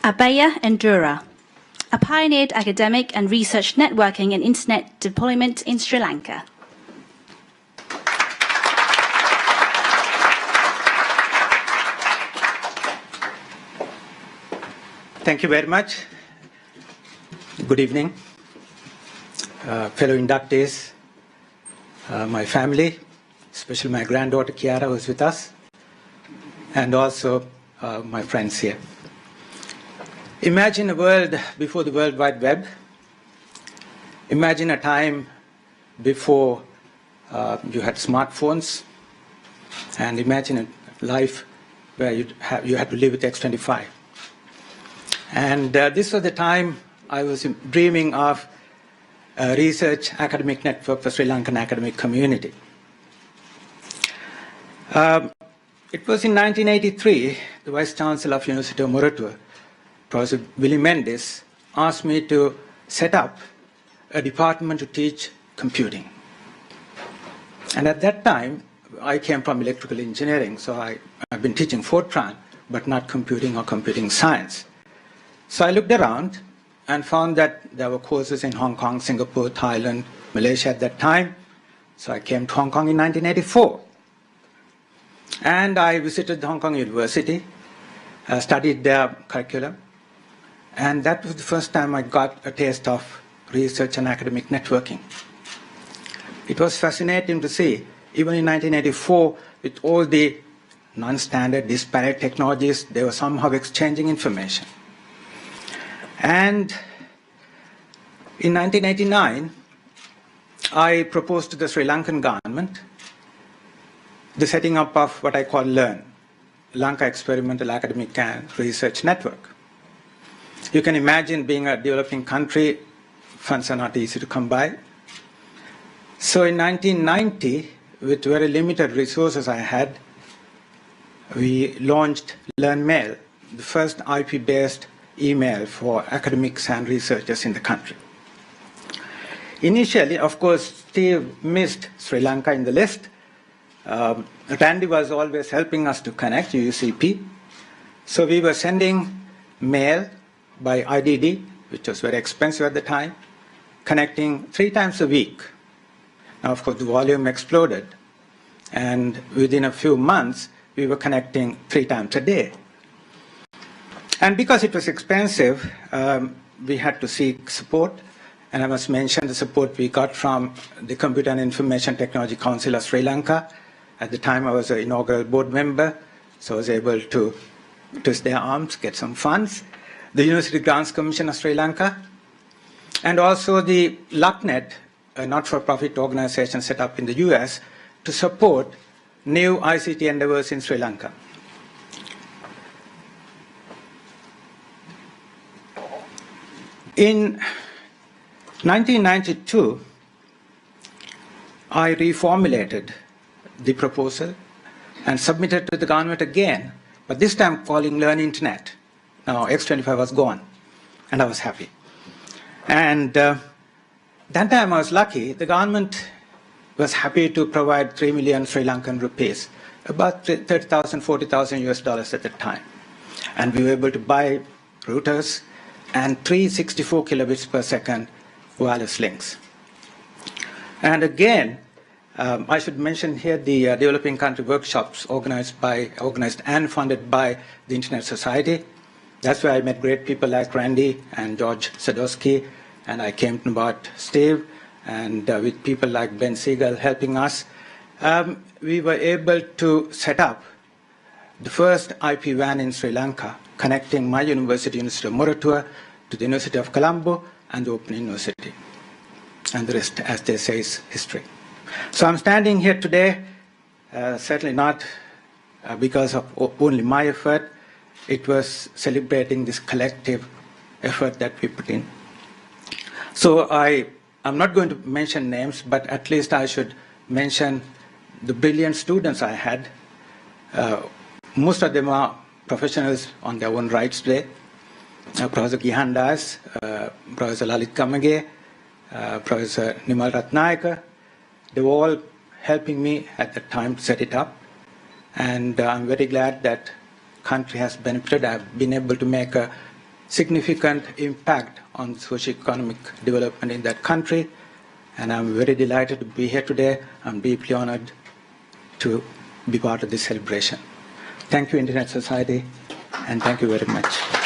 Abhaya Induruwa, a pioneered academic and research networking and internet deployment in Sri Lanka. Thank you very much. Good evening, fellow inductees, my family, especially my granddaughter Kiara, who is with us, and also my friends here. Imagine a world before the World Wide Web. Imagine a time before you had smartphones, and imagine a life where you had to live with X25. And this was the time I was dreaming of a research academic network for Sri Lankan academic community. It was in 1983, the Vice Chancellor of University of Moratuwa, Professor Willie Mendes, asked me to set up a department to teach computing. And at that time, I came from electrical engineering, so I've been teaching Fortran, but not computing or computing science. So I looked around and found that there were courses in Hong Kong, Singapore, Thailand, Malaysia at that time. So I came to Hong Kong in 1984. And I visited the Hong Kong University, studied their curriculum. And that was the first time I got a taste of research and academic networking. It was fascinating to see, even in 1984, with all the non-standard, disparate technologies, they were somehow exchanging information. And in 1989, I proposed to the Sri Lankan government the setting up of what I call LEARN, Lanka Experimental Academic and Research Network. You can imagine, being a developing country, funds are not easy to come by. So in 1990, with very limited resources I had, we launched LEARN Mail, the first IP-based email for academics and researchers in the country. Initially, of course, Steve missed Sri Lanka in the list. Randy was always helping us to connect, UCP. So we were sending mail by IDD, which was very expensive at the time, connecting 3 times a week. Now, of course, the volume exploded. And within a few months, we were connecting 3 times a day. And because it was expensive, we had to seek support. And I must mention the support we got from the Computer and Information Technology Council of Sri Lanka. At the time, I was an inaugural board member, so I was able to twist their arms, get some funds. The University Grants Commission of Sri Lanka, and also the LUCNet, a not-for-profit organization set up in the US to support new ICT endeavors in Sri Lanka. In 1992, I reformulated the proposal and submitted to the government again, but this time calling Learn Internet. Now, X25 was gone, and I was happy. And that time I was lucky. The government was happy to provide 3 million Sri Lankan rupees, about 30,000, 40,000 US dollars at the time. And we were able to buy routers and 364 kilobits per second wireless links. And again, I should mention here the developing country workshops organized and funded by the Internet Society. That's where I met great people like Randy and George Sadowski, and I came to know about Steve, and with people like Ben Siegel helping us, we were able to set up the first IP WAN in Sri Lanka, connecting my university, University of Moratuwa, to the University of Colombo and the Open University. And the rest, as they say, is history. So I'm standing here today, certainly not because of only my effort. It was celebrating this collective effort that we put in. So I'm not going to mention names, but at least I should mention the brilliant students I had. Most of them are professionals on their own rights today. Professor Gihandas, Professor Lalit Kamage, Professor Nimal Ratnayaka. They were all helping me at the time to set it up. And I'm very glad that country has benefited. I've been able to make a significant impact on socio-economic development in that country. And I'm very delighted to be here today. I'm deeply honored to be part of this celebration. Thank you, Internet Society, and thank you very much.